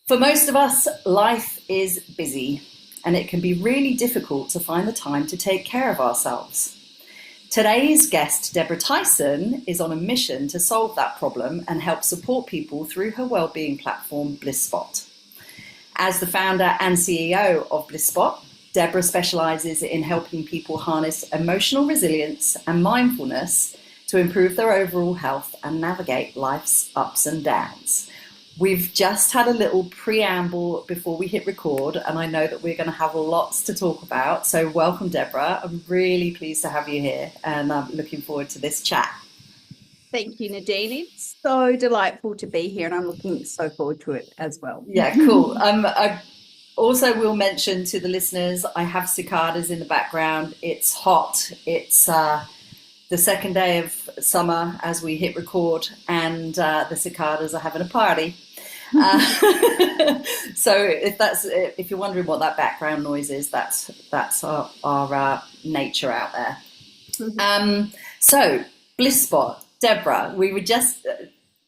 For most of us, life is busy, and it can be really difficult to find the time to take care of ourselves. Today's guest, Deborah Tyson, is on a mission to solve that problem and help support people through her wellbeing platform, Bliss Spot. As the founder and CEO of Bliss Spot, Deborah specializes in helping people harness emotional resilience and mindfulness to improve their overall health and navigate life's ups and downs. We've just had a little preamble before we hit record, and I know that we're going to have lots to talk about. So welcome, Deborah. I'm really pleased to have you here, and I'm looking forward to this chat. Thank you, Nadine. It's so delightful to be here, and I'm looking so forward to it as well. Yeah, cool. I also will mention to the listeners, I have cicadas in the background. It's hot. It's the second day of summer as we hit record, and the cicadas are having a party. So if you're wondering what that background noise is, that's our nature out there. Mm-hmm. So Bliss Spot, Deborah, we were just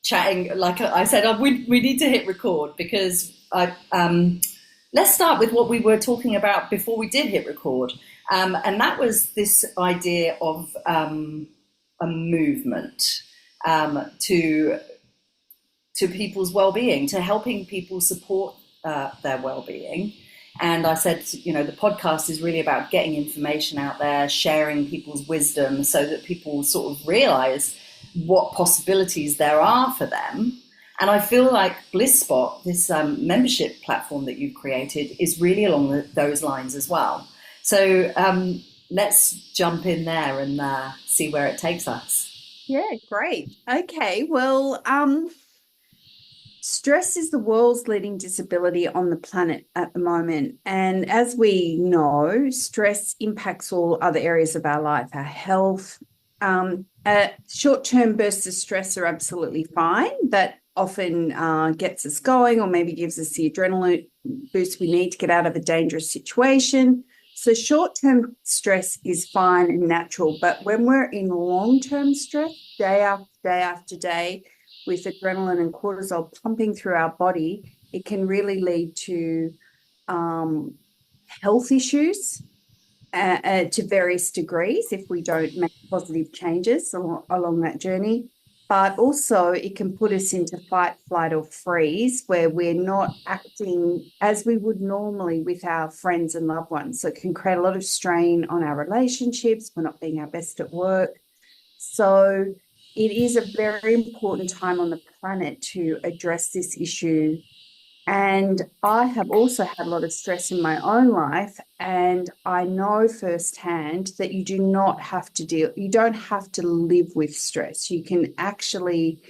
chatting. Like I said, we need to hit record because let's start with what we were talking about before we did hit record, and that was this idea of a movement to people's well-being, to helping people support their well-being. And I said, the podcast is really about getting information out there, sharing people's wisdom so that people sort of realize what possibilities there are for them. And I feel like Bliss Spot, this membership platform that you've created, is really along those lines as well. So let's jump in there and see where it takes us. Yeah, great. Okay, well, stress is the world's leading disability on the planet at the moment. And as we know, stress impacts all other areas of our life, our health. Short-term bursts of stress are absolutely fine. That often gets us going, or maybe gives us the adrenaline boost we need to get out of a dangerous situation. So short-term stress is fine and natural. But when we're in long-term stress, day after day after day, with adrenaline and cortisol pumping through our body, it can really lead to health issues to various degrees if we don't make positive changes along that journey. But also it can put us into fight, flight, or freeze, where we're not acting as we would normally with our friends and loved ones. So it can create a lot of strain on our relationships. We're not being our best at work. So it is a very important time on the planet to address this issue. And I have also had a lot of stress in my own life, and I know firsthand that you don't have to live with stress. You can actually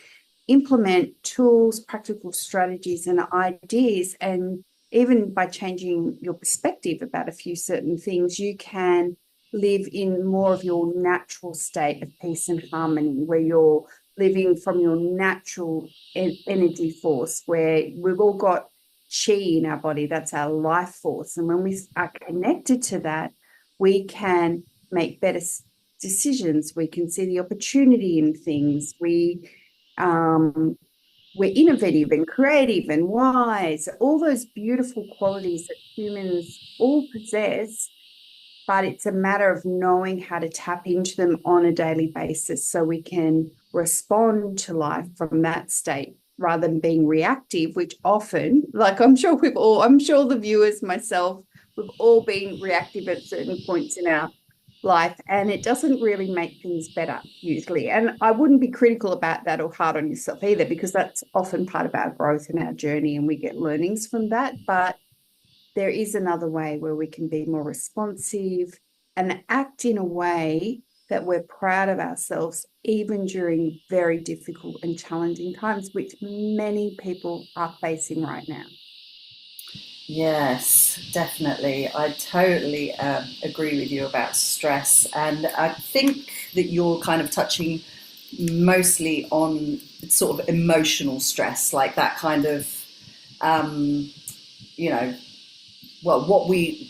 implement tools, practical strategies and ideas, and even by changing your perspective about a few certain things, you can live in more of your natural state of peace and harmony, where you're living from your natural energy force, where we've all got chi in our body. That's our life force. And when we are connected to that, we can make better decisions. We can see the opportunity in things. We're innovative and creative and wise, all those beautiful qualities that humans all possess. But it's a matter of knowing how to tap into them on a daily basis so we can respond to life from that state rather than being reactive, which often, I'm sure the viewers, myself, we've all been reactive at certain points in our life, and it doesn't really make things better usually. And I wouldn't be critical about that or hard on yourself either, because that's often part of our growth and our journey, and we get learnings from that. But there is another way where we can be more responsive and act in a way that we're proud of ourselves, even during very difficult and challenging times, which many people are facing right now. Yes, definitely. I totally agree with you about stress. And I think that you're kind of touching mostly on sort of emotional stress, like that kind of, what we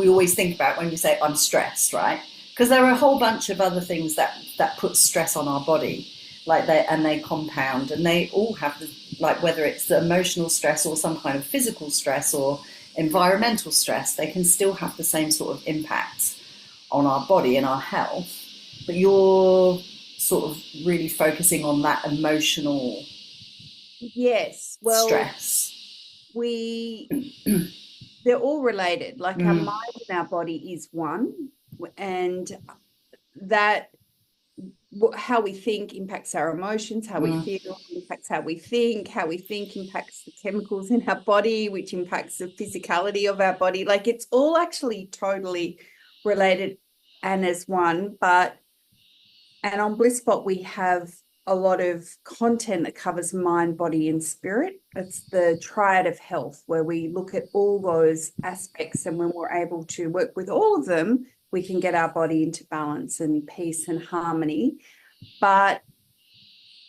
always think about when you say I'm stressed, right? Because there are a whole bunch of other things that put stress on our body, they compound, and they all have like whether it's the emotional stress or some kind of physical stress or environmental stress, they can still have the same sort of impact on our body and our health. But you're sort of really focusing on that emotional Yes. Well, stress. they're all related. Like our mind and our body is one, and that how we think impacts our emotions, how we feel impacts how we think impacts the chemicals in our body, which impacts the physicality of our body. Like it's all actually totally related and as one. And on Bliss Spot, we have a lot of content that covers mind, body, and spirit. It's the triad of health, where we look at all those aspects, and when we're able to work with all of them, we can get our body into balance and peace and harmony. But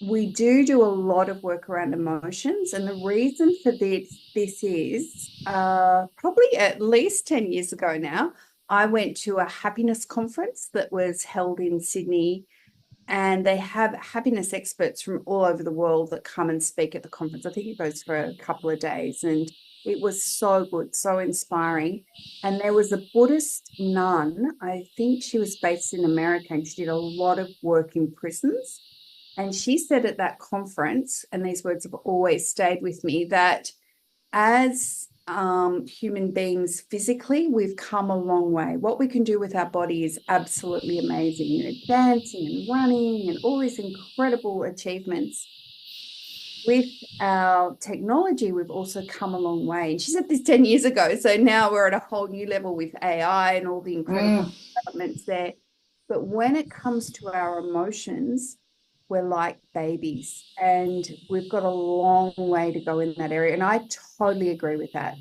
we do a lot of work around emotions, and the reason for this is probably at least 10 years ago now, I went to a happiness conference that was held in Sydney, and they have happiness experts from all over the world that come and speak at the conference. I think it goes for a couple of days, and it was so good, so inspiring. And there was a Buddhist nun, I think she was based in America, and she did a lot of work in prisons. And she said at that conference, and these words have always stayed with me, that as human beings physically, we've come a long way. What we can do with our body is absolutely amazing. You know, dancing and running and all these incredible achievements. With our technology, we've also come a long way. And she said this 10 years ago. So now we're at a whole new level with AI and all the incredible developments there. But when it comes to our emotions, we're like babies, and we've got a long way to go in that area. And I totally agree with that.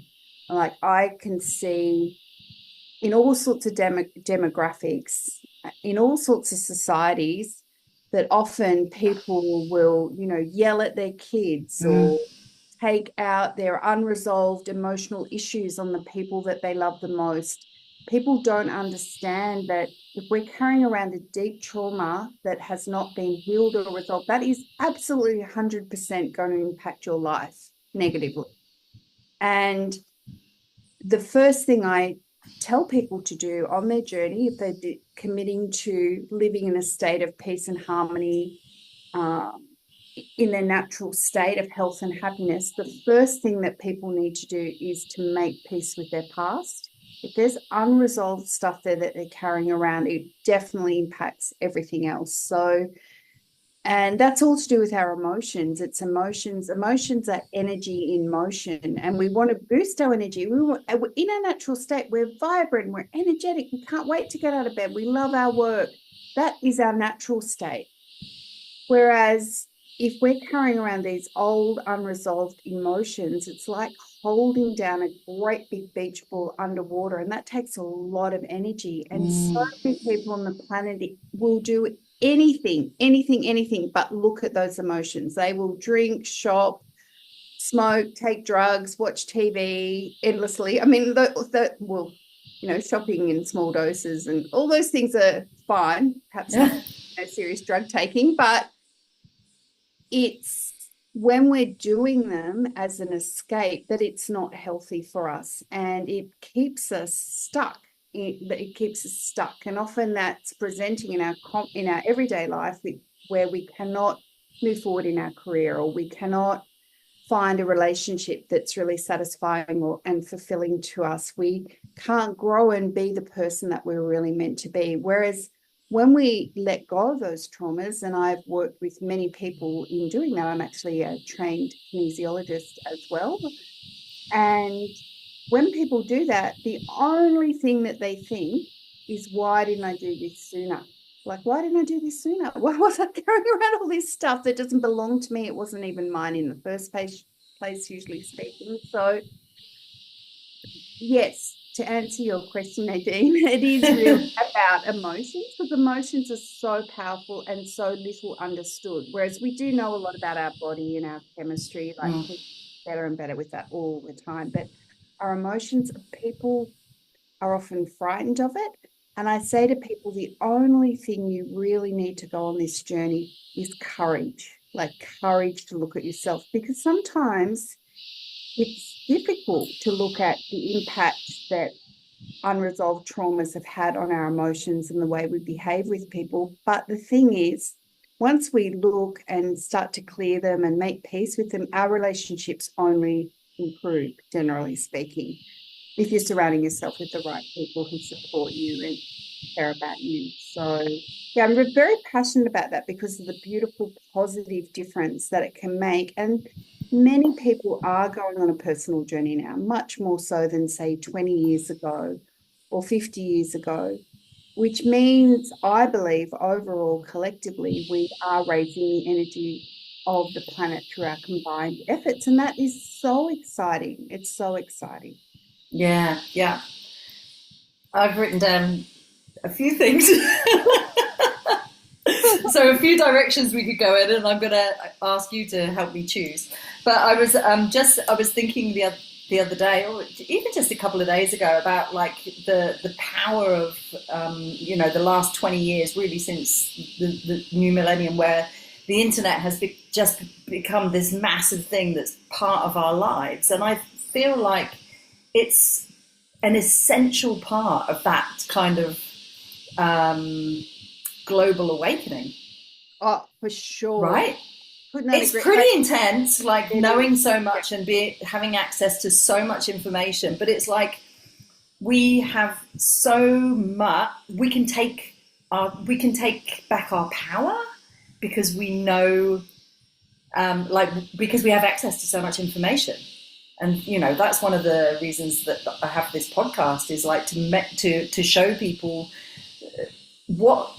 Like I can see in all sorts of demographics, in all sorts of societies, that often people will, you know, yell at their kids or take out their unresolved emotional issues on the people that they love the most. People don't understand that if we're carrying around a deep trauma that has not been healed or resolved, that is absolutely 100% going to impact your life negatively. And the first thing I tell people to do on their journey, if they're committing to living in a state of peace and harmony, in their natural state of health and happiness, the first thing that people need to do is to make peace with their past. If there's unresolved stuff there that they're carrying around, it definitely impacts everything else. So, and that's all to do with our emotions. It's emotions. Emotions are energy in motion, and we want to boost our energy. In our natural state, we're vibrant, we're energetic. We can't wait to get out of bed. We love our work. That is our natural state. Whereas if we're carrying around these old unresolved emotions, it's like holding down a great big beach ball underwater, and that takes a lot of energy. And so many people on the planet will do anything but look at those emotions. They will drink, shop, smoke, take drugs, watch TV endlessly. I mean, well, you know, shopping in small doses and all those things are fine, perhaps not serious drug taking, but it's when we're doing them as an escape that it's not healthy for us, and it keeps us stuck. It keeps us stuck, and often that's presenting in our everyday life, where we cannot move forward in our career, or we cannot find a relationship that's really satisfying and fulfilling to us. We can't grow and be the person that we're really meant to be. Whereas when we let go of those traumas, and I've worked with many people in doing that, I'm actually a trained kinesiologist as well. And when people do that, the only thing that they think is, why didn't I do this sooner? Like, why didn't I do this sooner? Why was I carrying around all this stuff that doesn't belong to me? It wasn't even mine in the first place, usually speaking. So, yes, to answer your question, Nadine, it is really about emotions, because emotions are so powerful and so little understood. Whereas we do know a lot about our body and our chemistry, like better and better with that all the time. But our emotions, people are often frightened of it. And I say to people, the only thing you really need to go on this journey is courage. like courage to look at yourself, because sometimes it's difficult to look at the impact that unresolved traumas have had on our emotions and the way we behave with people. But the thing is, once we look and start to clear them and make peace with them, our relationships only improve, generally speaking, if you're surrounding yourself with the right people who support you and care about you. So, yeah, I'm very passionate about that because of the beautiful positive difference that it can make. And many people are going on a personal journey now, much more so than, say, 20 years ago or 50 years ago, which means, I believe, overall, collectively, we are raising the energy of the planet through our combined efforts. And that is so exciting. It's so exciting. Yeah, yeah. I've written down a few things. So a few directions we could go in, and I'm going to ask you to help me choose. But I was thinking the other day, or even just a couple of days ago, about like the power of the last 20 years, really since the new millennium, where the internet has just become this massive thing that's part of our lives, and I feel like it's an essential part of that kind of global awakening. Oh, for sure. Right? It's pretty intense, like knowing so much and having access to so much information. But it's like we have so much. We can take back our power because we know, because we have access to so much information. And that's one of the reasons that I have this podcast, is like to show people what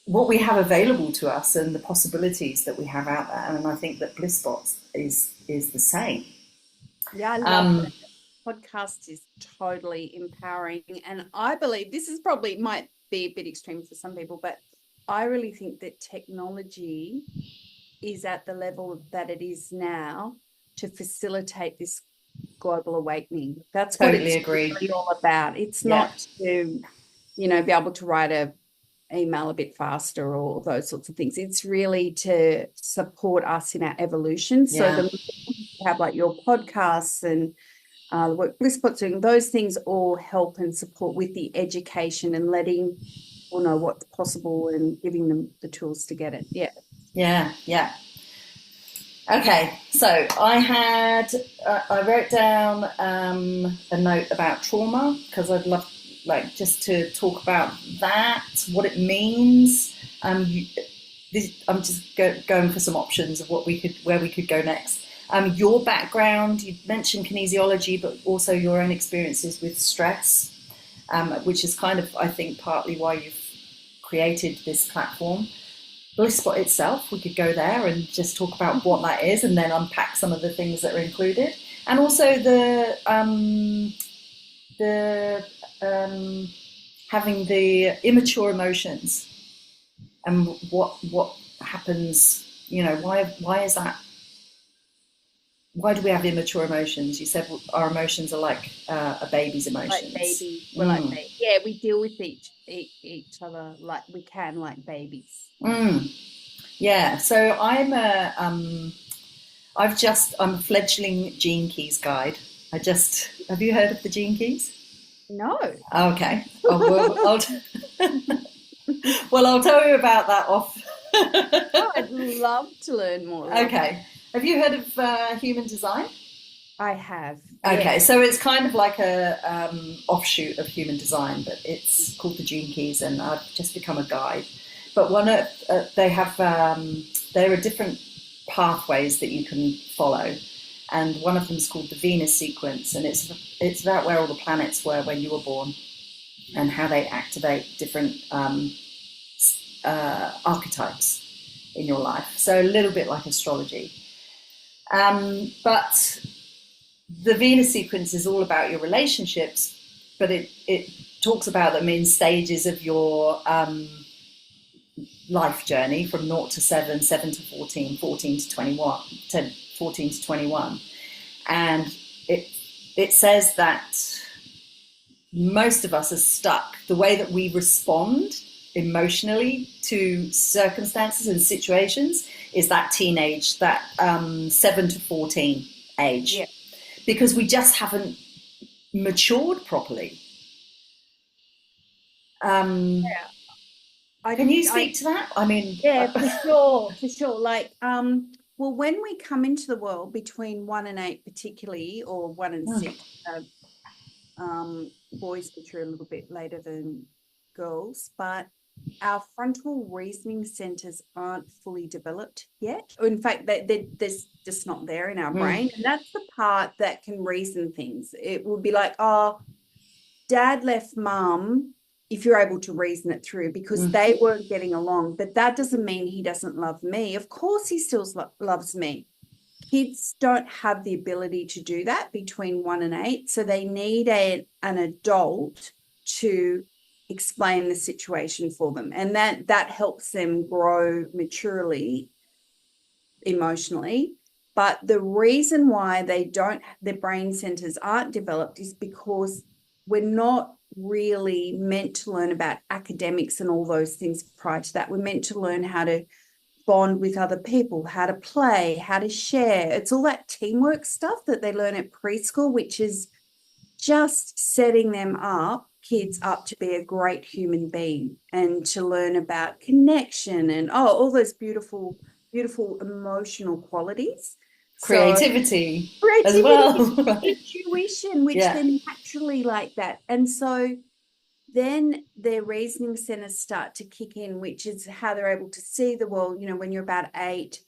we have available to us and the possibilities that we have out there. And I think that Bliss Spot is the same. Yeah, I love that. Podcast is totally empowering. And I believe this is probably might be a bit extreme for some people, but I really think that technology is at the level that it is now to facilitate this global awakening. That's what it's really all about. It's not to, be able to write a email a bit faster or those sorts of things. It's really to support us in our evolution. So the have like your podcasts and the work Bliss Spot's doing, those things all help and support with the education and letting people know what's possible and giving them the tools to get it. Yeah. Okay, so I wrote down a note about trauma, because I'd love just to talk about that, what it means. I'm just going for some options of where we could go next. Your background, you mentioned kinesiology, but also your own experiences with stress, which is kind of, I think, partly why you've created this platform. Bliss Spot itself, we could go there and just talk about what that is, and then unpack some of the things that are included, and also having the immature emotions and what happens. Why is that? Why do we have immature emotions? You said our emotions are like a baby's emotions. Like babies. We're like babies. Yeah, we deal with each other like we can, like babies. Yeah. So I'm a fledgling Gene Keys guide. Have you heard of the Gene Keys? No. Okay. Well, I'll tell you about that off. I'd love to learn more. Okay. Have you heard of human design? I have. Okay, yes. So it's kind of like a offshoot of human design, but it's called the Gene Keys, and I've just become a guide. But there are different pathways that you can follow, and one of them is called the Venus sequence, and it's about where all the planets were when you were born, and how they activate different archetypes in your life. So a little bit like astrology. But the Venus sequence is all about your relationships, but it talks about them in stages of your life journey, from 0 to 7, 7 to 14, 14 to 21, 14 to 21. And it says that most of us are stuck. The way that we respond emotionally to circumstances and situations is that teenage, that 7 to 14 Yeah. age, because we just haven't matured properly. Um, Yeah. I can you I speak to that? I mean, Yeah, for sure, for sure. Like, well, when we come into the world between 1 and 8, particularly, or 1 and 6, uh, boys, which are a little bit later than girls, but our frontal reasoning centers aren't fully developed yet. Or in fact, they're just not there in our brain. And that's the part that can reason things. It will be like, oh, dad left mum, if you're able to reason it through, because they weren't getting along. But that doesn't mean he doesn't love me. Of course, he still loves me. Kids don't have the ability to do that between 1 and 8. So they need an adult to explain the situation for them. And that helps them grow maturely emotionally. But the reason why their brain centers aren't developed is because we're not really meant to learn about academics and all those things prior to that. We're meant to learn how to bond with other people, how to play, how to share. It's all that teamwork stuff that they learn at preschool, which is just setting them up, kids up to be a great human being and to learn about connection and all those beautiful, beautiful emotional qualities. So creativity as creativity, well. Right? intuition, which Yeah. they're naturally like that. And so then their reasoning centers start to kick in, which is how they're able to see the world, when you're about 8,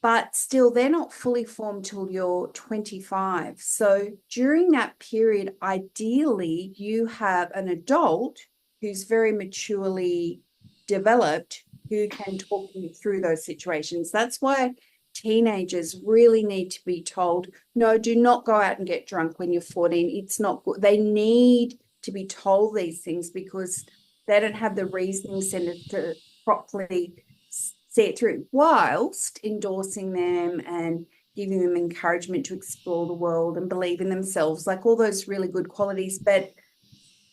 but still they're not fully formed till you're 25. So during that period, ideally, you have an adult who's very maturely developed who can talk you through those situations. That's why teenagers really need to be told, no, do not go out and get drunk when you're 14. It's not good. They need to be told these things because they don't have the reasoning centers to properly see it through, whilst endorsing them and giving them encouragement to explore the world and believe in themselves, like all those really good qualities. But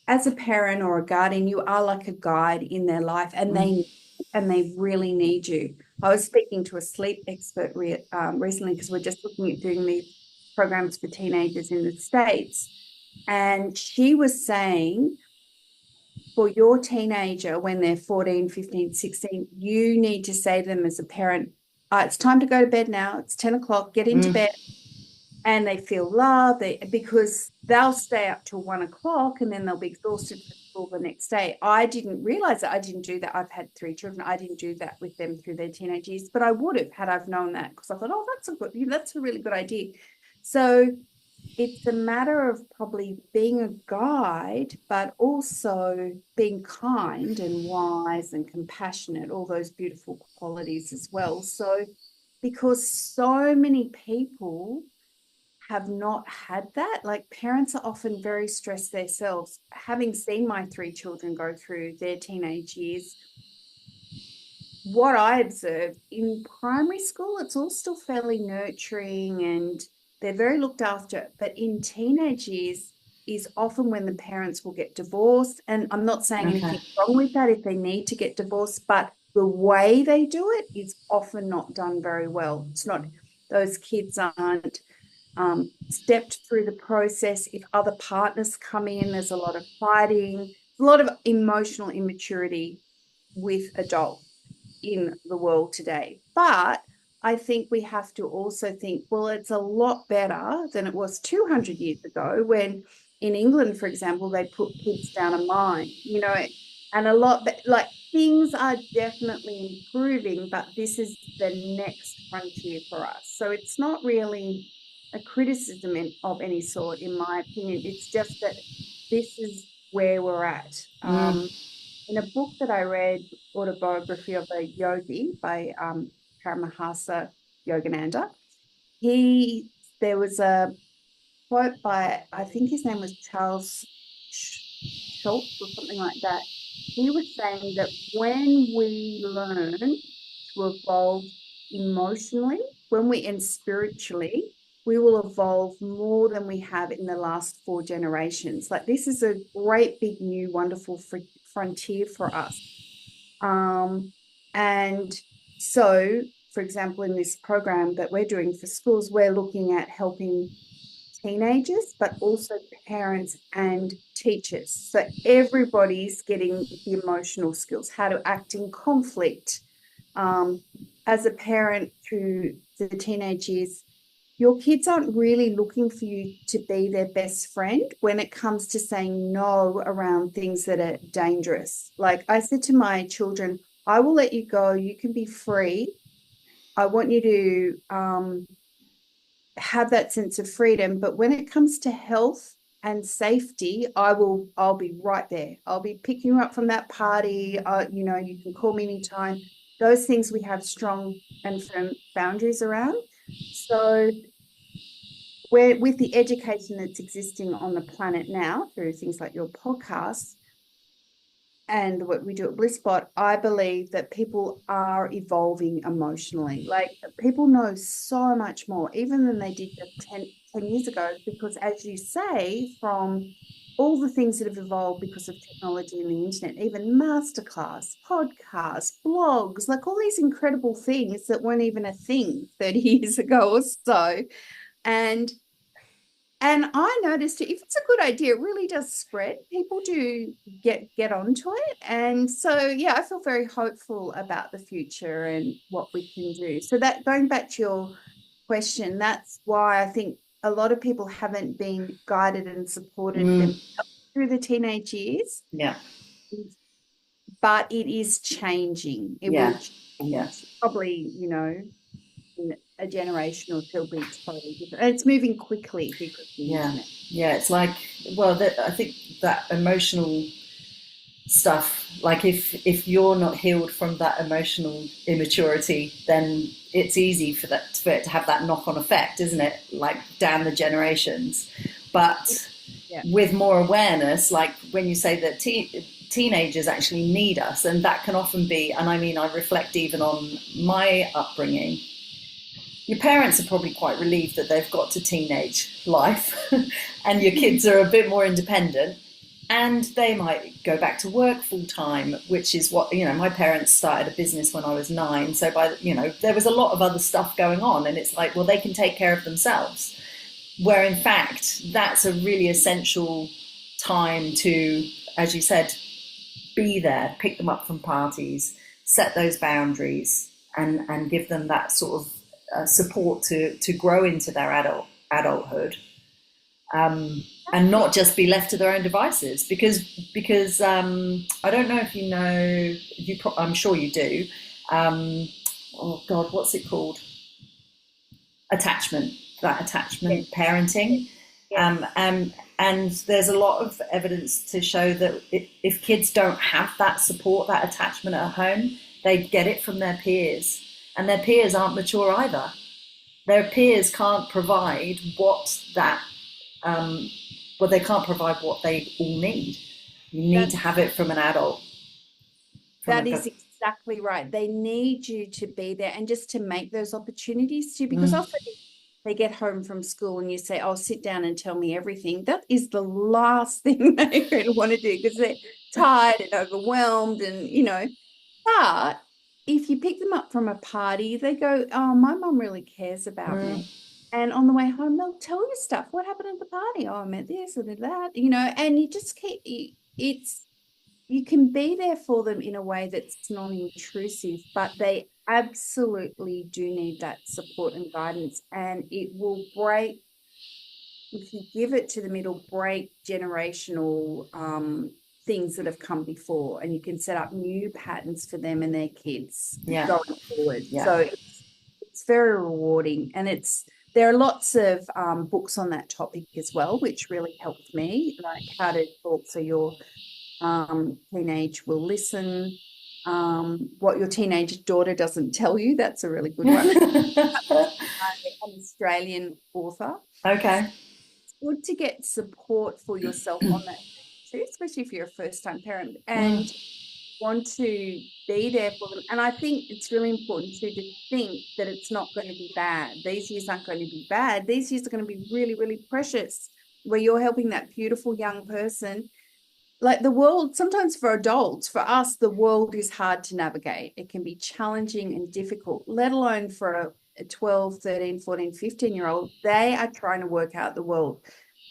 as a parent or a guardian, you are like a guide in their life, and they really need you. I was speaking to a sleep expert recently because we're just looking at doing these programs for teenagers in the States, and she was saying, for your teenager, when they're 14, 15, 16, you need to say to them as a parent, it's time to go to bed now. It's 10 o'clock, get into bed. And they feel love because they'll stay up till 1 o'clock and then they'll be exhausted for school the next day. I didn't realize that. I didn't do that. I've had 3 children. I didn't do that with them through their teenage years, but I would have had I've known that, because I thought, that's a really good idea. So it's a matter of probably being a guide, but also being kind and wise and compassionate, all those beautiful qualities as well. So, because so many people have not had that, like parents are often very stressed themselves. Having seen my 3 children go through their teenage years, what I observed in primary school, it's all still fairly nurturing and they're very looked after. But in teenage years is often when the parents will get divorced. And I'm not saying anything wrong with that if they need to get divorced, but the way they do it is often not done very well. It's not, those kids aren't stepped through the process. If other partners come in, there's a lot of fighting, a lot of emotional immaturity with adults in the world today. But I think we have to also think, well, it's a lot better than it was 200 years ago when in England, for example, they put kids down a mine, and a lot, like things are definitely improving, but this is the next frontier for us. So it's not really a criticism of any sort, in my opinion. It's just that this is where we're at. In a book that I read, Autobiography of a Yogi by Paramahasa Yogananda, there was a quote by, I think his name was Charles Schultz or something like that. He was saying that when we learn to evolve emotionally, and spiritually, we will evolve more than we have in the last 4 generations. Like, this is a great, big, new, wonderful frontier for us. And so for example, in this program that we're doing for schools, we're looking at helping teenagers, but also parents and teachers. So everybody's getting the emotional skills, how to act in conflict. As a parent through the teenage years, your kids aren't really looking for you to be their best friend when it comes to saying no around things that are dangerous. Like I said to my children, I will let you go. You can be free. I want you to have that sense of freedom. But when it comes to health and safety, I'll be right there. I'll be picking you up from that party. You can call me anytime. Those things we have strong and firm boundaries around. So with the education that's existing on the planet now through things like your podcast and what we do at Bliss Spot, I believe that people are evolving emotionally. Like people know so much more, even than they did just 10 years ago, because as you say, from all the things that have evolved because of technology and the internet, even masterclass, podcasts, blogs, like all these incredible things that weren't even a thing 30 years ago or so. And I noticed if it's a good idea, it really does spread. People do get onto it. And so, yeah, I feel very hopeful about the future and what we can do. So that going back to your question, that's why I think a lot of people haven't been guided and supported themselves through the teenage years. Yeah. But it is changing. It will change. Yeah. Probably, in a generation or two, it's totally different. And it's moving quickly because of the internet. Yeah, it's like, well, I think that emotional stuff, like if you're not healed from that emotional immaturity, then it's easy for it to have that knock-on effect, isn't it? Like down the generations. But with more awareness, like when you say that teenagers actually need us, and that can often be, and I mean, I reflect even on my upbringing. Your parents are probably quite relieved that they've got to teenage life and your kids are a bit more independent, and they might go back to work full time, which is what, my parents started a business when I was 9. So there was a lot of other stuff going on, and it's like, well, they can take care of themselves. Where in fact, that's a really essential time to, as you said, be there, pick them up from parties, set those boundaries, and give them that sort of support to grow into their adulthood, and not just be left to their own devices. Because I don't know if you know, I'm sure you do. Oh God, what's it called? Attachment parenting. And there's a lot of evidence to show that if kids don't have that support, that attachment at home, they get it from their peers. And their peers aren't mature either. Their peers can't provide they can't provide what they all need. You need to have it from an adult. That is exactly right. They need you to be there and just to make those opportunities too, because often they get home from school and you say, oh, sit down and tell me everything. That is the last thing they really want to do, because they're tired and overwhelmed and, but if you pick them up from a party, they go, oh, my mum really cares about me. And on the way home, they'll tell you stuff. What happened at the party? Oh, I met this or did that, and you just you can be there for them in a way that's non-intrusive, but they absolutely do need that support and guidance. And it will break, if you give it to them, it'll break generational things that have come before, and you can set up new patterns for them and their kids going forward. So it's very rewarding, and there are lots of books on that topic as well, which really helped me, like How to Talk So Your Teenage Will Listen, What Your Teenage Daughter Doesn't Tell You. That's a really good one. An Australian author. Okay. It's good to get support for yourself on that too, especially if you're a first-time parent and want to be there for them. And I think it's really important too to think that it's not going to be bad. These years aren't going to be bad. These years are going to be really, really precious, where you're helping that beautiful young person like the world, sometimes for adults, for us, the world is hard to navigate. It can be challenging and difficult, let alone for a 12, 13, 14, 15-year-old. They are trying to work out the world.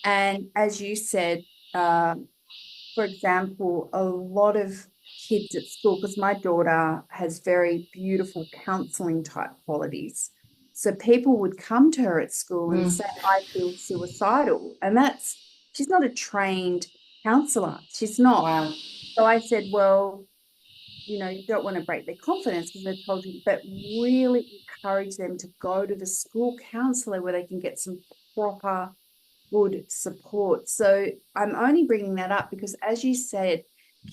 And as you said, for example, a lot of kids at school, because my daughter has very beautiful counseling type qualities. So people would come to her at school and Mm, say, I feel suicidal. And she's not a trained counselor. She's not. wow. So I said, well, you don't want to break their confidence because they've told you, but really encourage them to go to the school counselor where they can get some proper good support. So I'm only bringing that up because, as you said,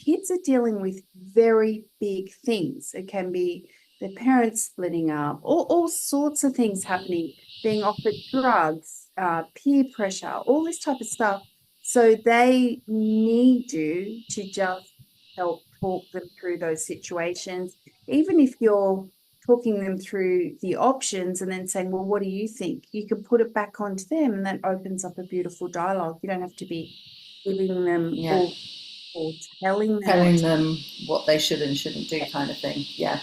kids are dealing with very big things. It can be their parents splitting up, all sorts of things happening, being offered drugs, peer pressure, all this type of stuff. So they need you to just help talk them through those situations, even if you're talking them through the options and then saying, well, what do you think? You can put it back onto them, and that opens up a beautiful dialogue. You don't have to be giving them Yeah. or telling them what Telling to them what they should and shouldn't do, kind of thing. Yeah.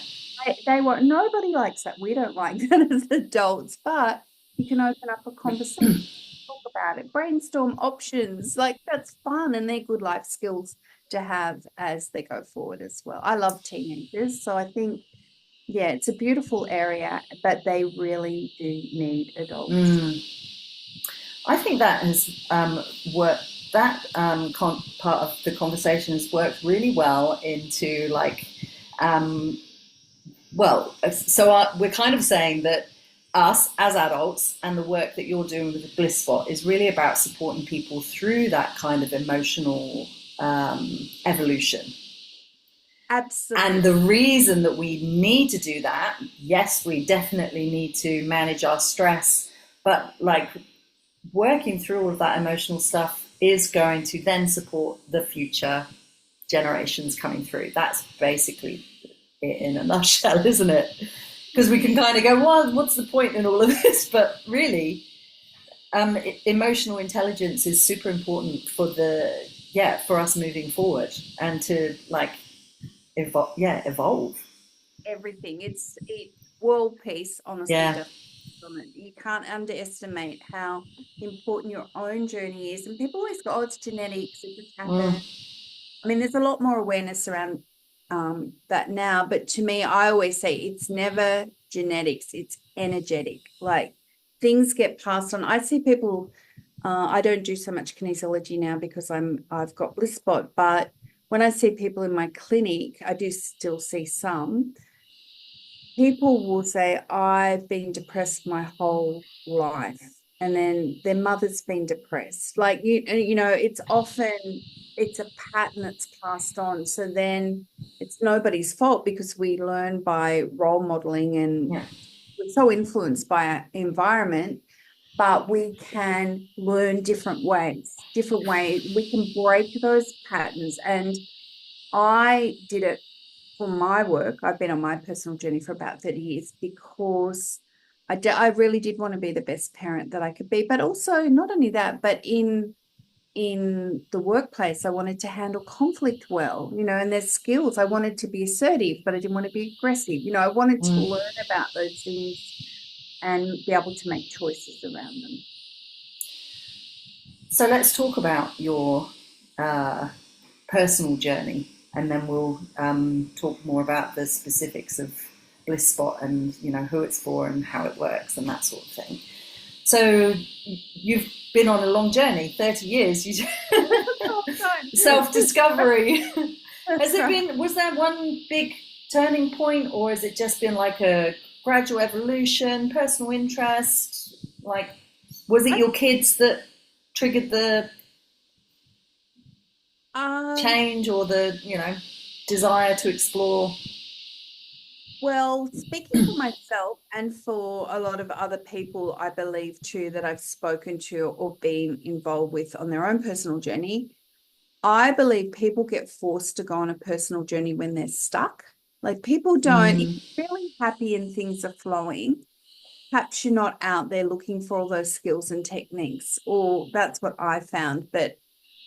they want. Nobody likes that. We don't like that as adults, but you can open up a conversation, talk about it, brainstorm options. Like that's fun, and they're good life skills to have as they go forward as well. I love teenagers, so I think yeah, it's a beautiful area, but they really do need adults. Mm. I think that has worked. That part of the conversation has worked really well into like, um, well, we're kind of saying that us as adults and the work that you're doing with the Bliss Spot is really about supporting people through that kind of emotional evolution. And the Absolutely. reason that we need to do that, yes, we definitely need to manage our stress, but like working through all of that emotional stuff is going to then support the future generations coming through. That's basically it in a nutshell, isn't it? Because we can kind of go, well, what's the point in all of this? But really, emotional intelligence is super important for for us moving forward and to like evolve. Everything. It's world peace, honestly, Yeah. does on it. You can't underestimate how important your own journey is. And people always go, oh, it's genetics, it just Mm, happens. I mean, there's a lot more awareness around that now, but to me, I always say it's never genetics, it's energetic. Like things get passed on. I see people, I don't do so much kinesiology now because I've got Bliss Spot, but when I see people in my clinic, I do still see some. People will say, I've been depressed my whole life. And then their mother's been depressed. Like it's often it's a pattern that's passed on. So then it's nobody's fault because we learn by role modeling and yeah. we're so influenced by our environment, but we can learn different ways, different ways. We can break those patterns. And I did it for my work. I've been on my personal journey for about 30 years because I really did want to be the best parent that I could be. But also, not only that, but in the workplace, I wanted to handle conflict well, and there's skills. I wanted to be assertive, but I didn't want to be aggressive. I wanted to Mm. learn about those things and be able to make choices around them. So let's talk about your uh, personal journey, and then we'll talk more about the specifics of Bliss Spot and who it's for and how it works and that sort of thing. So you've been on a long journey, 30 years. You self-discovery. Has it been? Was there one big turning point, or has it just been like a gradual evolution, personal interest? Like, was it I, your kids that triggered the um, change or the desire to explore? Well, speaking for myself and for a lot of other people, I believe too, that I've spoken to or been involved with on their own personal journey, I believe people get forced to go on a personal journey when they're stuck. Like people don't, if Mm, you're really happy and things are flowing, perhaps you're not out there looking for all those skills and techniques, or that's what I found. But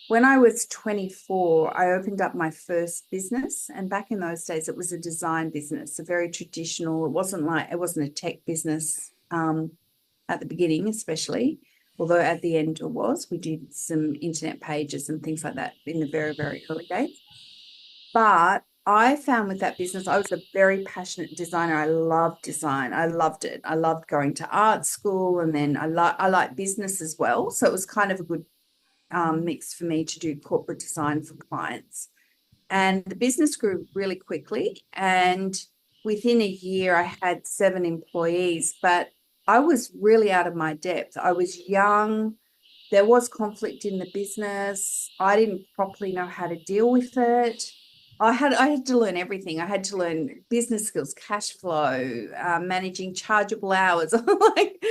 when I was 24, I opened up my first business. And back in those days, it was a design business, a very traditional, it wasn't a tech business at the beginning, especially, although at the end it was. We did some internet pages and things like that in the very, very early days. But I found with that business, I was a very passionate designer. I loved design. I loved it. I loved going to art school, and then I like business as well. So it was kind of a good mix for me to do corporate design for clients. And the business grew really quickly. And within a year, I had 7 employees, but I was really out of my depth. I was young. There was conflict in the business. I didn't properly know how to deal with it. I had to learn everything. I had to learn business skills, cash flow, managing chargeable hours, like,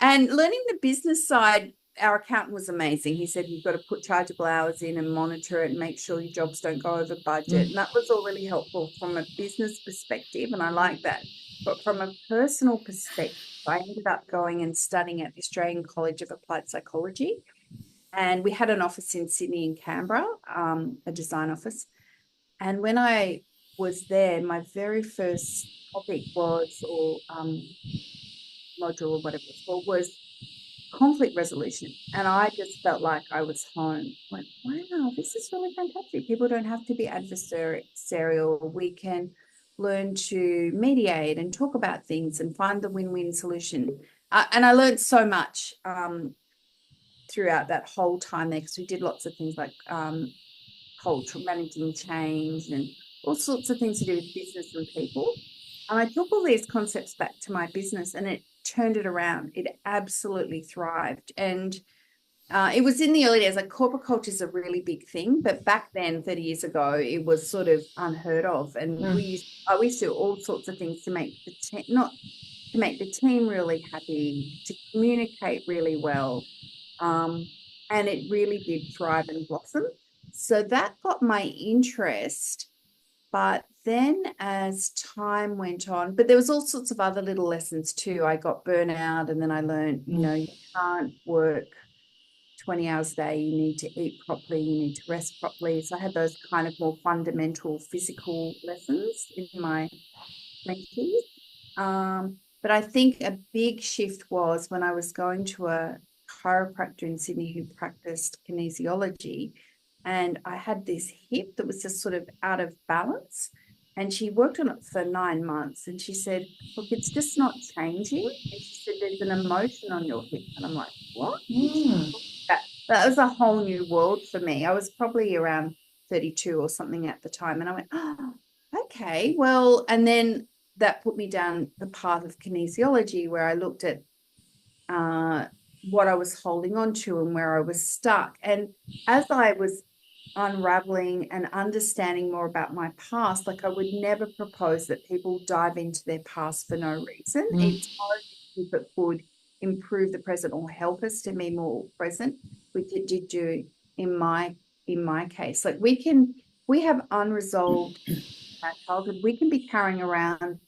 and learning the business side. Our accountant was amazing. He said, you've got to put chargeable hours in and monitor it and make sure your jobs don't go over budget. And that was all really helpful from a business perspective. And I like that. But from a personal perspective, I ended up going and studying at the Australian College of Applied Psychology. And we had an office in Sydney and Canberra, a design office. And when I was there, my very first topic was, or module or whatever it's called, was conflict resolution. And I just felt like I was home. I went, wow, this is really fantastic. People don't have to be adversarial. We can learn to mediate and talk about things and find the win-win solution. And I learned so much throughout that whole time there, because we did lots of things like culture, managing change, and all sorts of things to do with business and people. And I took all these concepts back to my business, and it turned it around. It absolutely thrived. And it was in the early days, like corporate culture is a really big thing, but back then, 30 years ago, it was sort of unheard of. And we used to do all sorts of things to make the team really happy, to communicate really well. And it really did thrive and blossom. So that got my interest. But then as time went on, but there was all sorts of other little lessons too. I got burnout, and then I learned, you can't work 20 hours a day. You need to eat properly. You need to rest properly. So I had those kind of more fundamental physical lessons in my 20s. But I think a big shift was when I was going to a chiropractor in Sydney who practiced kinesiology, and I had this hip that was just sort of out of balance. And she worked on it for 9 months, and she said, look, it's just not changing. And she said, there's an emotion on your hip. And I'm like, what? That was a whole new world for me. I was probably around 32 or something at the time. And I went, oh, okay, well, and then that put me down the path of kinesiology, where I looked at what I was holding on to and where I was stuck. And as I was unraveling and understanding more about my past, like I would never propose that people dive into their past for no reason. It's only if it could improve the present or help us to be more present, which it did do in my case. Like we have unresolved childhood. We can be carrying around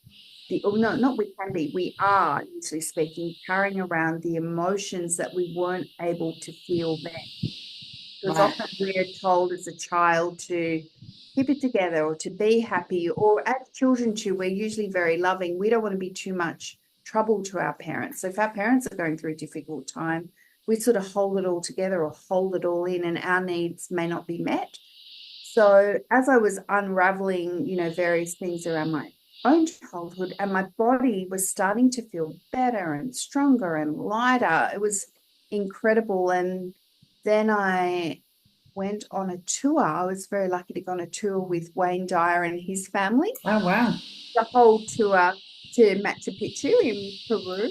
we are, usually speaking, carrying around the emotions that we weren't able to feel then. Because often we're told as a child to keep it together or to be happy, or as children too, we're usually very loving. We don't want to be too much trouble to our parents. So if our parents are going through a difficult time, we sort of hold it all together or hold it all in, and our needs may not be met. So as I was unraveling, various things around my own childhood, and my body was starting to feel better and stronger and lighter, it was incredible. And then I went on a tour. I was very lucky to go on a tour with Wayne Dyer and his family. Oh, wow. The whole tour to Machu Picchu in Peru.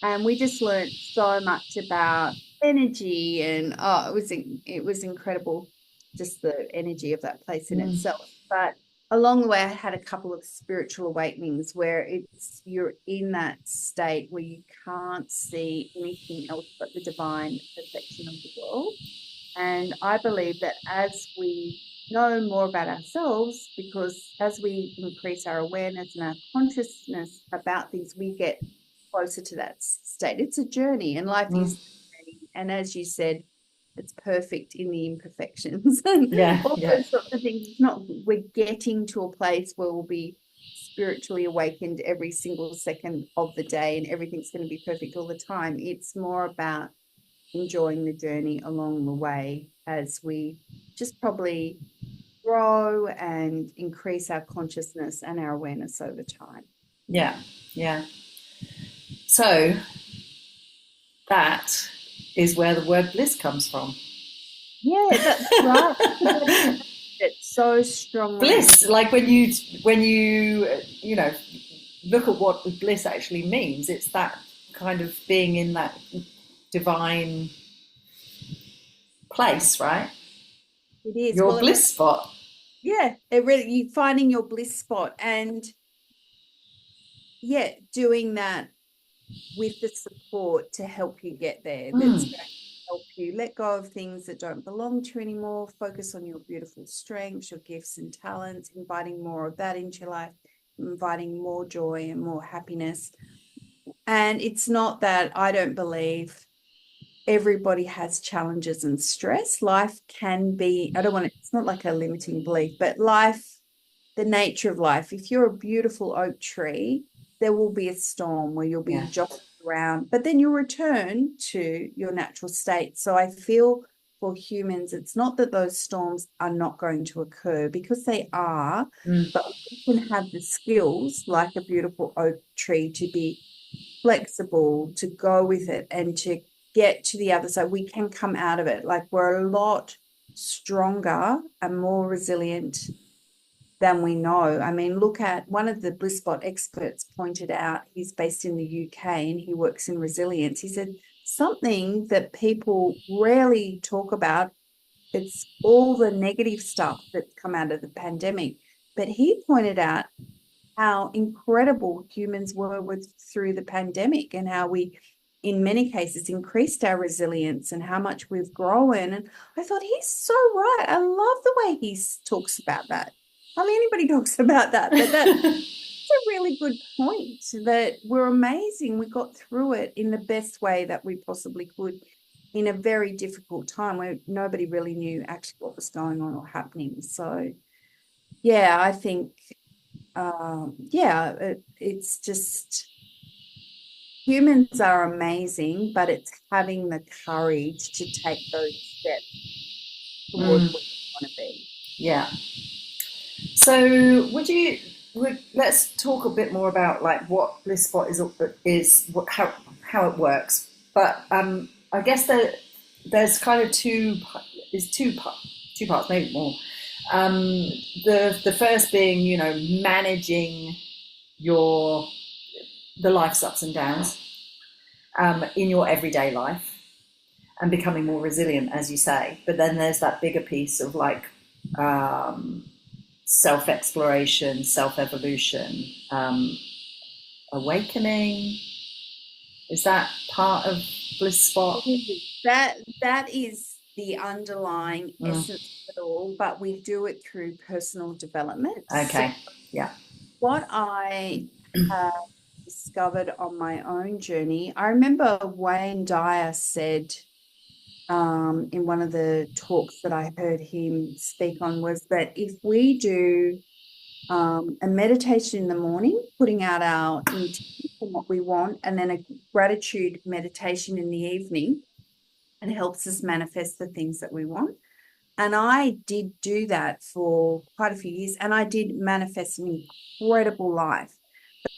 And we just learned so much about energy, and it was incredible, just the energy of that place in itself. But along the way, I had a couple of spiritual awakenings where you're in that state where you can't see anything else but the divine perfection of the world. And I believe that as we know more about ourselves, because as we increase our awareness and our consciousness about things, we get closer to that state. It's a journey, and life is a journey. And as you said, it's perfect in the imperfections and Yeah, all yeah, those sorts of things. It's not we're getting to a place where we'll be spiritually awakened every single second of the day and everything's going to be perfect all the time. It's more about enjoying the journey along the way as we just probably grow and increase our consciousness and our awareness over time. yeah, yeah. So that is where the word bliss comes from. Yeah, that's right. It's so strongly. Bliss, like when you look at what bliss actually means, it's that kind of being in that divine place, right? It is. Your Well, bliss spot. yeah, it really, you finding your bliss spot and yeah, doing that with the support to help you get there. That's Mm, going to help you let go of things that don't belong to you anymore, focus on your beautiful strengths, your gifts and talents, inviting more of that into your life, inviting more joy and more happiness. And it's not that I don't believe everybody has challenges and stress. Life can be, I don't want to, it's not like a limiting belief, but life, the nature of life, if you're a beautiful oak tree, there will be a storm where you'll be yeah. jostled around, but then you'll return to your natural state. So I feel for humans, it's not that those storms are not going to occur because they are, Mm, but we can have the skills like a beautiful oak tree to be flexible, to go with it and to get to the other side. We can come out of it. Like we're a lot stronger and more resilient than we know. I mean, look at one of the Bliss Spot experts pointed out, he's based in the UK and he works in resilience. He said something that people rarely talk about, it's all the negative stuff that's come out of the pandemic. But he pointed out how incredible humans were with through the pandemic and how we in many cases increased our resilience and how much we've grown. And I thought he's so right. I love the way he talks about that. Hardly anybody talks about that, but that's a really good point that we're amazing. We got through it in the best way that we possibly could in a very difficult time where nobody really knew actually what was going on or happening. So yeah, I think it's just humans are amazing, but it's having the courage to take those steps towards mm, what you want to be. yeah. So let's talk a bit more about like what Bliss Spot is what, how it works. But I guess there's kind of two parts, maybe more. Um, the first being, managing your the life's ups and downs in your everyday life and becoming more resilient, as you say. But then there's that bigger piece of like self exploration, self evolution, awakening. Is that part of Bliss Spot? That is the underlying Mm, essence of it all, but we do it through personal development. So okay. Yeah. what I have discovered on my own journey, I remember Wayne Dyer said in one of the talks that I heard him speak on was that if we do a meditation in the morning, putting out our intent and what we want, and then a gratitude meditation in the evening, it helps us manifest the things that we want. And I did do that for quite a few years, and I did manifest an incredible life.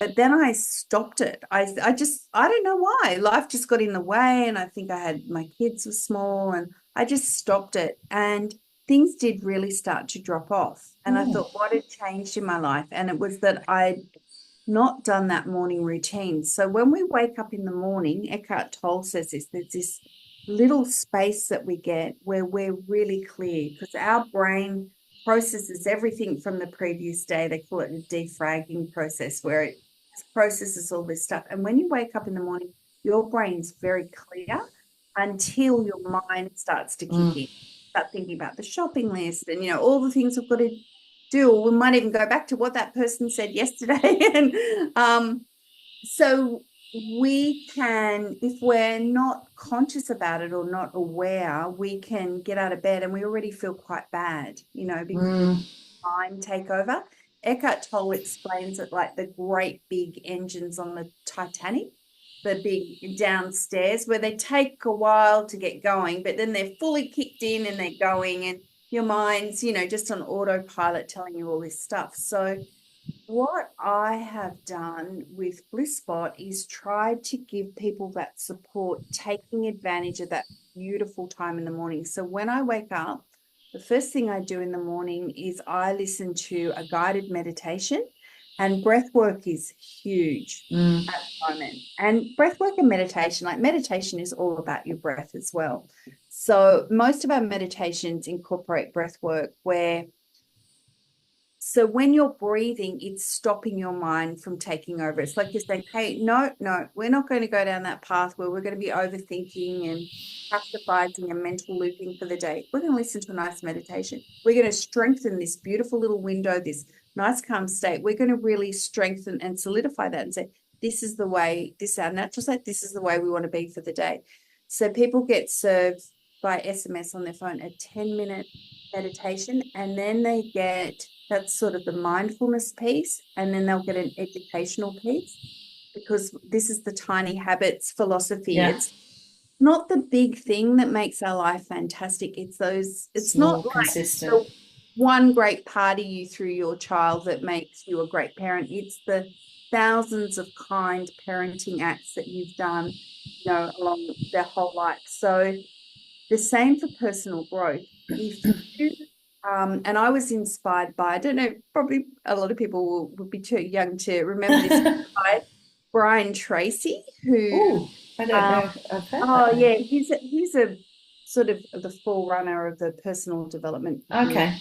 But then I stopped it. I don't know why. Life just got in the way, and I think I had my kids were small, and I just stopped it. And things did really start to drop off. And I Mm, thought, what had changed in my life? And it was that I'd not done that morning routine. So when we wake up in the morning, Eckhart Tolle says this, there's this little space that we get where we're really clear because our brain processes everything from the previous day. They call it a defragging process where it processes all this stuff. And when you wake up in the morning, your brain's very clear until your mind starts to kick mm, in. Start thinking about the shopping list and all the things we've got to do. Or we might even go back to what that person said yesterday. And so we can, if we're not conscious about it or not aware, we can get out of bed and we already feel quite bad, you know, because mind take over. Eckhart Tolle explains it like the great big engines on the Titanic, the big downstairs, where they take a while to get going, but then they're fully kicked in and they're going, and your mind's, you know, just on autopilot telling you all this stuff. So what I have done with Bliss Spot is tried to give people that support, taking advantage of that beautiful time in the morning. So when I wake up, the first thing I do in the morning is I listen to a guided meditation, and breath work is huge at the moment. And breath work and meditation, like meditation is all about your breath as well. So most of our meditations incorporate breath work where so when you're breathing, it's stopping your mind from taking over. It's like you're saying, hey, no, we're not going to go down that path where we're going to be overthinking and catastrophizing and mental looping for the day. We're going to listen to a nice meditation. We're going to strengthen this beautiful little window, this nice calm state. We're going to really strengthen and solidify that and say, this is the way, this is our natural state, this is the way we want to be for the day. So people get served by SMS on their phone a 10-minute meditation, and then they get that's sort of the mindfulness piece, and then they'll get an educational piece, because this is the tiny habits philosophy. Yeah. It's not the big thing that makes our life fantastic. It's those, it's Small, not like consistent. the one great party you threw your child that makes you a great parent. It's the thousands of kind parenting acts that you've done, you know, along their whole life. So the same for personal growth. If you, and I was inspired by, I don't know, probably a lot of people will be too young to remember this, by Brian Tracy, who, Ooh, I don't know. I've heard oh that yeah, name. he's a sort of the forerunner of the personal development movement. Okay.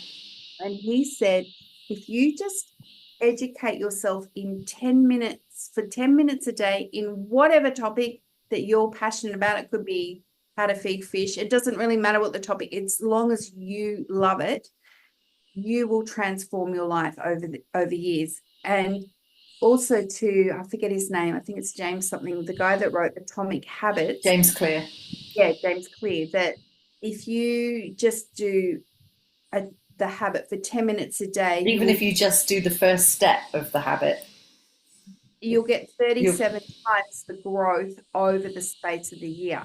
And he said, if you just educate yourself in 10 minutes, for 10 minutes a day, in whatever topic that you're passionate about, it could be how to feed fish. It doesn't really matter what the topic is, as long as you love it, you will transform your life over years. And also to, I forget his name, I think it's James something, the guy that wrote Atomic Habits. James Clear. Yeah, James Clear, that if you just do the habit for 10 minutes a day, Even if you just do the first step of the habit, you'll get 37 times the growth over the space of the year.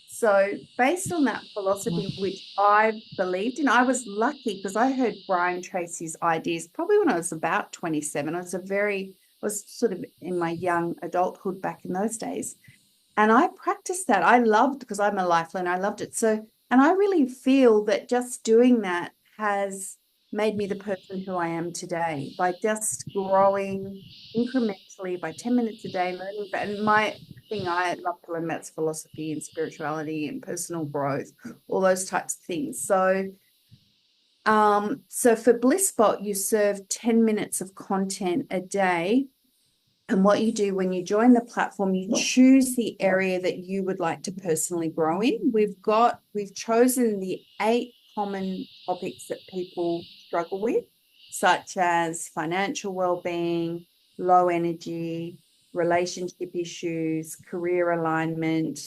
So based on that philosophy, which I believed in, I was lucky because I heard Brian Tracy's ideas probably when I was about 27. I was sort of in my young adulthood back in those days. And I practiced that. I loved, because I'm a life learner, I loved it. So, and I really feel that just doing that has made me the person who I am today, by just growing incrementally by 10 minutes a day, learning. And my thing I love to learn about philosophy and spirituality and personal growth, all those types of things. So, so for Bliss Spot, you serve 10 minutes of content a day. And what you do when you join the platform, you choose the area that you would like to personally grow in. We've chosen the 8 common topics that people struggle with, such as financial well-being, low energy, relationship issues, career alignment,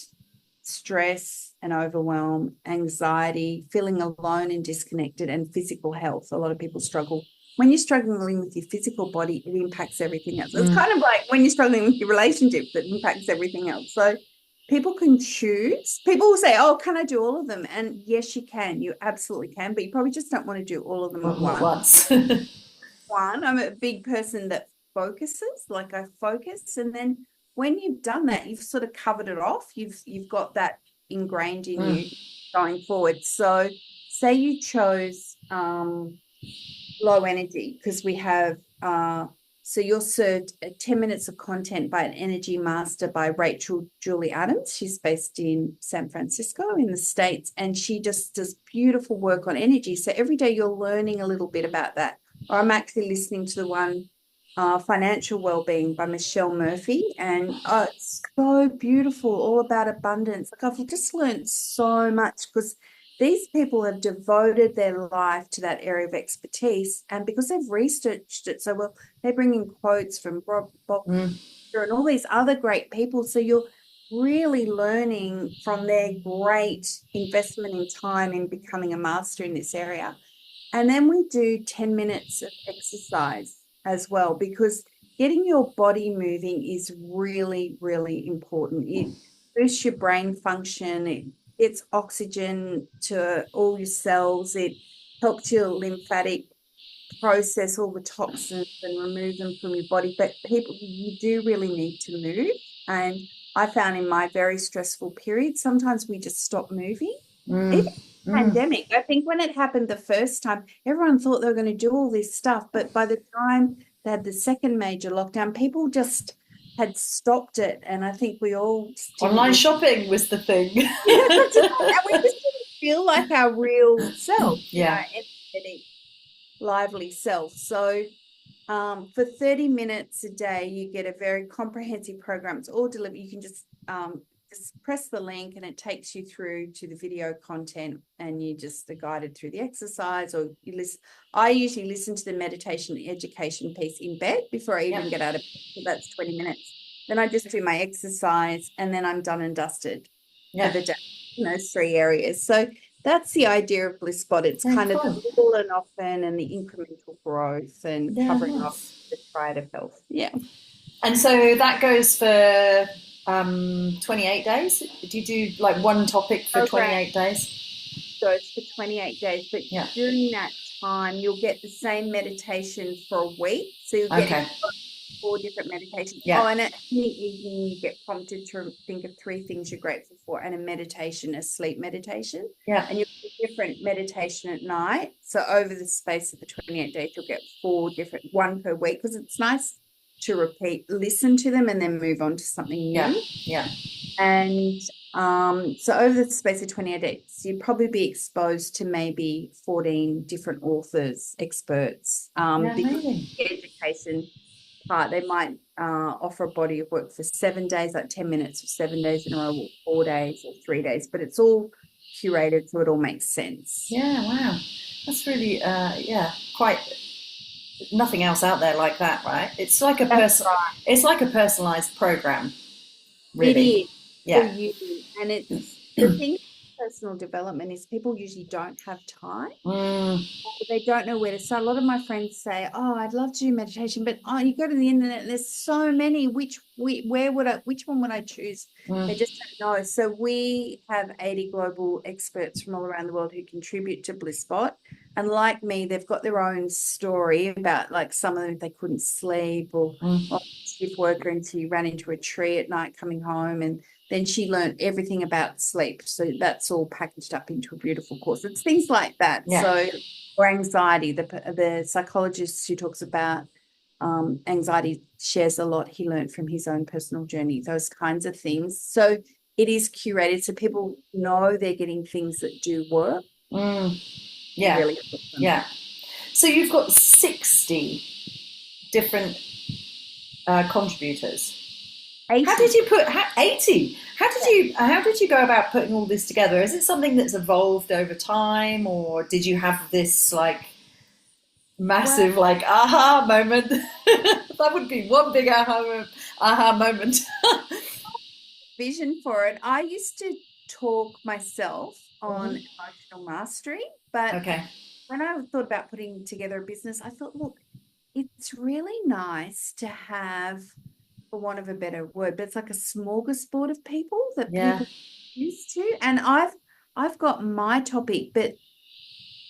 stress and overwhelm, anxiety, feeling alone and disconnected, and physical health. A lot of people struggle. When you're struggling with your physical body, it impacts everything else. It's kind of like when you're struggling with your relationships, it impacts everything else. So people can choose. People will say, oh, can I do all of them? And yes, you can. You absolutely can. But you probably just don't want to do all of them at once. I'm a big person that focuses, like I focus. And then when you've done that, you've sort of covered it off. You've got that ingrained in you going forward. So say you chose low energy, because we have so you're served 10 minutes of content by an energy master by Rachel Julie Adams. She's based in San Francisco in the States, and she just does beautiful work on energy. So every day you're learning a little bit about that. Or I'm actually listening to the one Financial Wellbeing by Michelle Murphy, and it's so beautiful, all about abundance. Like I've just learned so much, because these people have devoted their life to that area of expertise, and because they've researched it so well, they bring in quotes from Bob and all these other great people. So you're really learning from their great investment in time in becoming a master in this area. And then we do 10 minutes of exercise as well, because getting your body moving is really, really important. It boosts your brain function. It gets oxygen to all your cells. It helps your lymphatic process all the toxins and remove them from your body. But people, you do really need to move. And I found in my very stressful period, sometimes we just stop moving. Even pandemic, I think when it happened the first time, everyone thought they were going to do all this stuff. But by the time they had the second major lockdown, people just had stopped it. And I think we all online shopping was the thing. And we just didn't feel like our real self, Yeah. energetic, lively self. So for 30 minutes a day, you get a very comprehensive program. It's all delivered. You can just press the link and it takes you through to the video content, and you just are guided through the exercise, or you listen. I usually listen to the meditation education piece in bed before I even get out of bed. So that's 20 minutes. Then I just do my exercise, and then I'm done and dusted for the day, 3 areas. So that's the idea of Bliss Spot. It's kind of the little and often and the incremental growth and covering off the triad of health. Yeah. And so that goes for 28 days. Do you do like one topic for 28 days? Goes for 28 days. But during that time, you'll get the same meditation for a week. So you'll get 4 different meditations. Yeah. Oh, and in the evening, you get prompted to think of 3 things you're grateful for, and a meditation, a sleep meditation. Yeah. And you'll get a different meditation at night. So over the space of the 28 days, you'll get 4 different, 1 per week, because it's nice to repeat, listen to them, and then move on to something new. Yeah. And so over the space of 28 days, you'd probably be exposed to maybe 14 different authors, experts. The education part, they might offer a body of work for 7 days, like 10 minutes for 7 days in a row, or 4 days or 3 days, but it's all curated so it all makes sense. Yeah, wow. That's really, quite nothing else out there like that, right? It's like it's like a personalized program, really. It is for you. And it's the thing with personal development is people usually don't have time. They don't know where to start. A lot of my friends say, "Oh, I'd love to do meditation, but you go to the internet and there's so many. Which one would I choose?" They just don't know. So we have 80 global experts from all around the world who contribute to Bliss Spot. And like me, they've got their own story about, like, some of them, they couldn't sleep, or shift worker, and she ran into a tree at night coming home, and then she learned everything about sleep. So that's all packaged up into a beautiful course. It's things like that. Yeah. So, or anxiety, the psychologist who talks about anxiety shares a lot he learned from his own personal journey, those kinds of things. So it is curated so people know they're getting things that do work. Yeah. Really yeah. So you've got 60 different contributors. 80. How did you 80? How did you go about putting all this together? Is it something that's evolved over time, or did you have this like massive aha moment? That would be one big aha moment. Vision for it. I used to talk myself on emotional mastery, but when I thought about putting together a business, I thought, look, it's really nice to have, for want of a better word, but it's like a smorgasbord of people that people are used to. And I've got my topic, but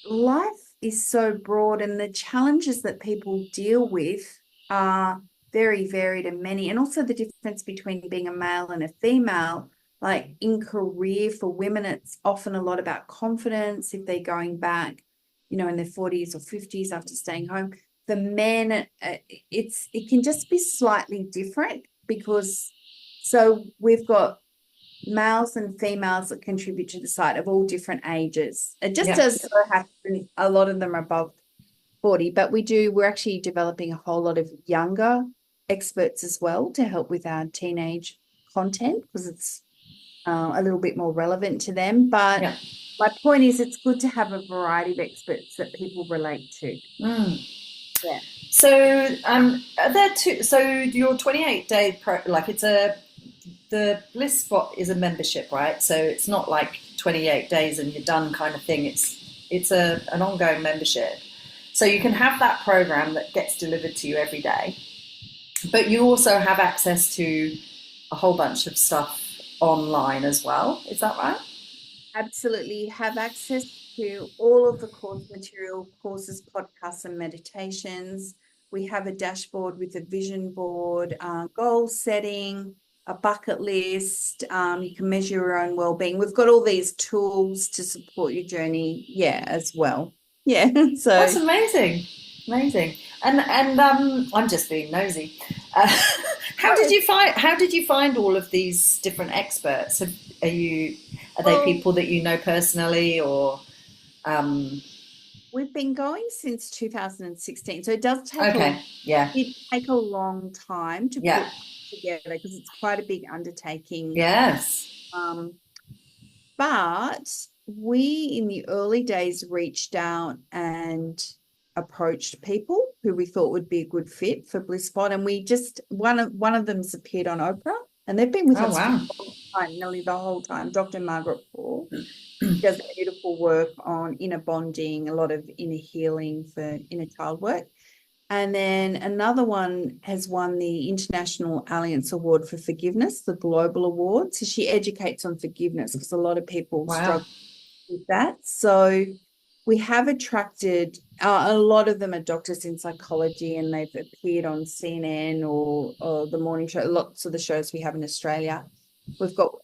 life is so broad, and the challenges that people deal with are very varied and many. And also the difference between being a male and a female, like in career for women, it's often a lot about confidence if they're going back, in their 40s or 50s after staying home. The men, it can just be slightly different, because so we've got males and females that contribute to the site of all different ages. It just does so happen a lot of them are above 40, but we're actually developing a whole lot of younger experts as well to help with our teenage content, because it's a little bit more relevant to them. But my point is, it's good to have a variety of experts that people relate to. So, are there two? So your 28-day like it's the Bliss Spot is a membership, right? So it's not like 28 days and you're done kind of thing. It's an ongoing membership. So you can have that program that gets delivered to you every day, but you also have access to a whole bunch of stuff online as well. Is that right? Absolutely. Have access to all of the course material, courses, podcasts, and meditations. We have a dashboard with a vision board, goal setting, a bucket list. You can measure your own well-being. We've got all these tools to support your journey, yeah, as well. Yeah. That's So, amazing, amazing. And I'm just being nosy. Uh, how did you find all of these different experts? Are they well, people that you know personally, or um, we've been going since 2016, so it does take okay, yeah, a long time to yeah, put together because it's quite a big undertaking. yes, Um, But we, in the early days, reached out and approached people who we thought would be a good fit for Bliss Spot. And we just, one of them's appeared on Oprah, and they've been with oh us for wow, a long time, nearly the whole time. Dr. Margaret Paul does beautiful work on inner bonding, a lot of inner healing for inner child work. And then another one has won the International Alliance Award for Forgiveness, the global award. So she educates on forgiveness because a lot of people wow, struggle with that. So we have attracted a lot of them are doctors in psychology, and they've appeared on CNN or the morning show, lots of the shows we have in Australia. We've got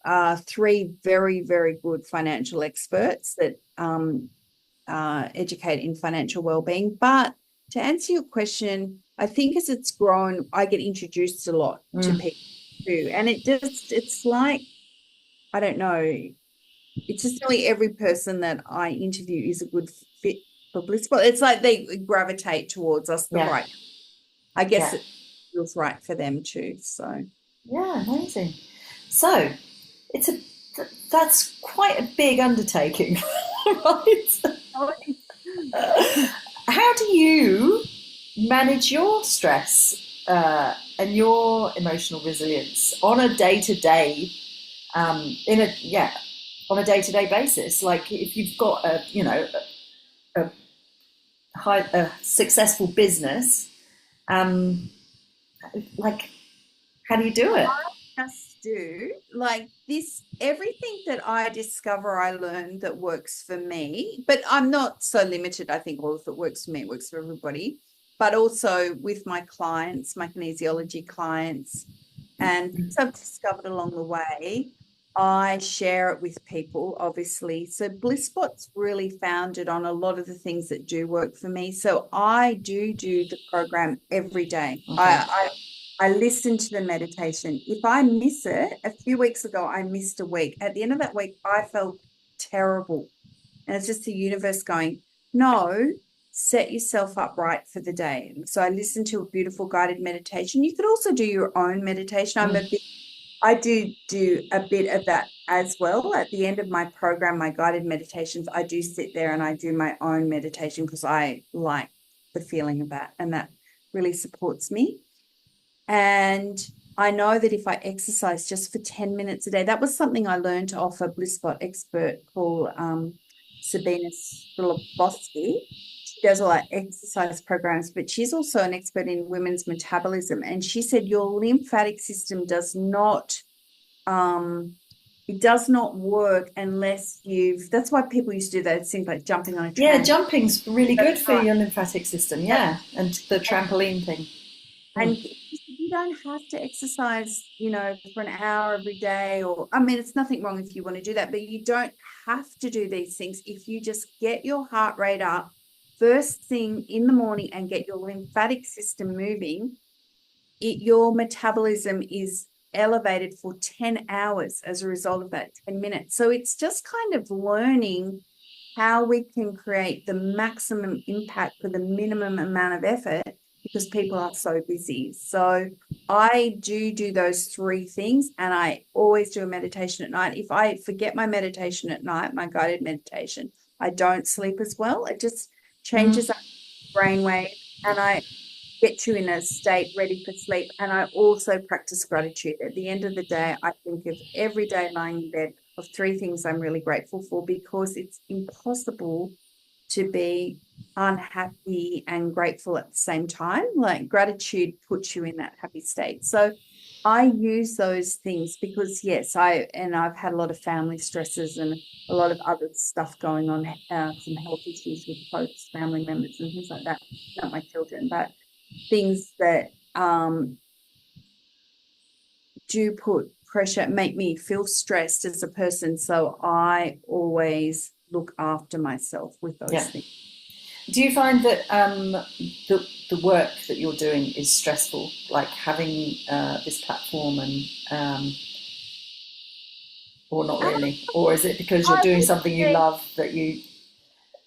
three very, very good financial experts that educate in financial well-being. But to answer your question, I think as it's grown, I get introduced a lot to mm, people too. And it's like, I don't know, it's just nearly every person that I interview is a good fit for Bliss. Well, it's like they gravitate towards us the yeah, right. I guess yeah, it feels right for them too. So yeah, amazing. So it's that's quite a big undertaking, right? How do you manage your stress and your emotional resilience on a day to day, in a yeah, on a day to day basis? Like if you've got a a successful business, um, like how do you do it? just do like this, everything that I discover, I learn that works for me, but I'm not so limited. I think, well, if it works for me, it works for everybody. But also with my clients, my kinesiology clients, and things I've discovered along the way, I share it with people, obviously. So Bliss Spot's really founded on a lot of the things that do work for me. So I do the program every day. Okay. I listen to the meditation. If I miss it, a few weeks ago, I missed a week. At the end of that week, I felt terrible. And it's just the universe going, no, set yourself up right for the day. So I listened to a beautiful guided meditation. You could also do your own meditation. Mm. I do a bit of that as well. At the end of my program, my guided meditations, I do sit there and I do my own meditation because I like the feeling of that, and that really supports me. And I know that if I exercise just for 10 minutes a day, that was something I learned to offer Bliss Spot expert called Sabina Slobosky. She does all our exercise programs, but she's also an expert in women's metabolism. And she said your lymphatic system does not it does not work unless that's why people used to do that. It seems like jumping on a Yeah, trampoline. jumping's really good That's for right. your lymphatic system. Yeah, and the trampoline thing. And Mm. you don't have to exercise, for an hour every day, or I mean, it's nothing wrong if you want to do that, but you don't have to do these things if you just get your heart rate up first thing in the morning and get your lymphatic system moving. Your metabolism is elevated for 10 hours as a result of that 10 minutes. So it's just kind of learning how we can create the maximum impact for the minimum amount of effort because people are so busy. So I do those three things, and I always do a meditation at night. If I forget my meditation at night, my guided meditation, I don't sleep as well. It just changes Mm. up brainwave, and get you in a state ready for sleep. And I also practice gratitude. At the end of the day, I think of every day lying in bed of 3 things I'm really grateful for, because it's impossible to be unhappy and grateful at the same time. Like, gratitude puts you in that happy state. So I use those things because, yes, I've had a lot of family stresses and a lot of other stuff going on, some health issues with close family members and things like that. Not my children, but things that do put pressure, make me feel stressed as a person. So I always look after myself with those things. Do you find that the work that you're doing is stressful, like having this platform, and or not really, or is it because you're I doing would something you say love that you?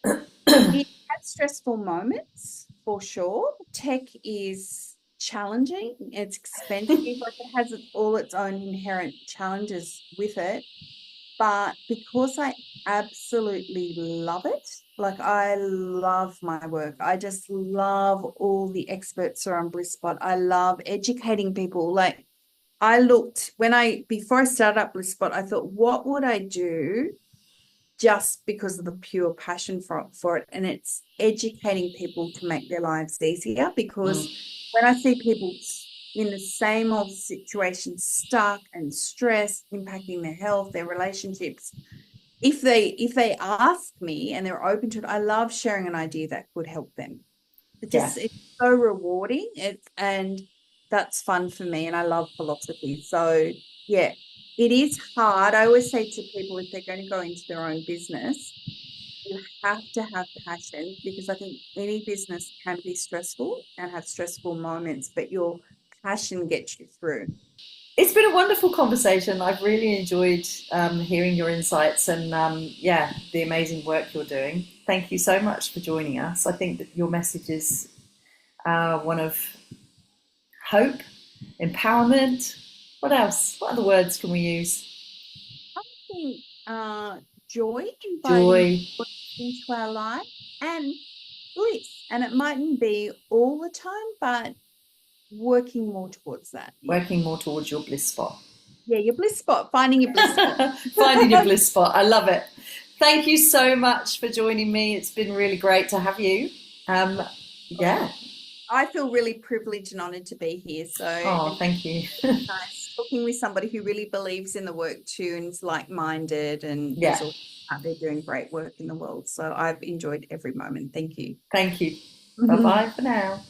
it has stressful moments for sure. Tech is challenging, it's expensive, like it has all its own inherent challenges with it. But because I absolutely love it, like I love my work. I just love all the experts who are on Bliss Spot. I love educating people. Like, before I started up Bliss Spot, I thought, what would I do just because of the pure passion for it? And it's educating people to make their lives easier, because when I see people in the same old situation, stuck and stressed, impacting their health, their relationships, if they ask me and they're open to it, I love sharing an idea that could help them. It's so rewarding. And that's fun for me, and I love philosophy. So yeah, it is hard. I always say to people, if they're going to go into their own business, you have to have passion, because I think any business can be stressful and have stressful moments, but your passion gets you through. It's been a wonderful conversation. I've really enjoyed hearing your insights and the amazing work you're doing. Thank you so much for joining us. I think that your message is one of hope, empowerment. What else? What other words can we use? I think joy, inviting Joy, joy into our life, and bliss. And it mightn't be all the time, but working more towards that. Yeah. working more towards your bliss spot. Yeah, your bliss spot, finding your bliss spot. Finding your bliss spot. I love it. Thank you so much for joining me. It's been really great to have you. Yeah. I feel really privileged and honored to be here. So Thank you. nice talking with somebody who really believes in the work too, and is like-minded, and is also out there doing great work in the world. So I've enjoyed every moment. Thank you. Thank you. Bye bye for now.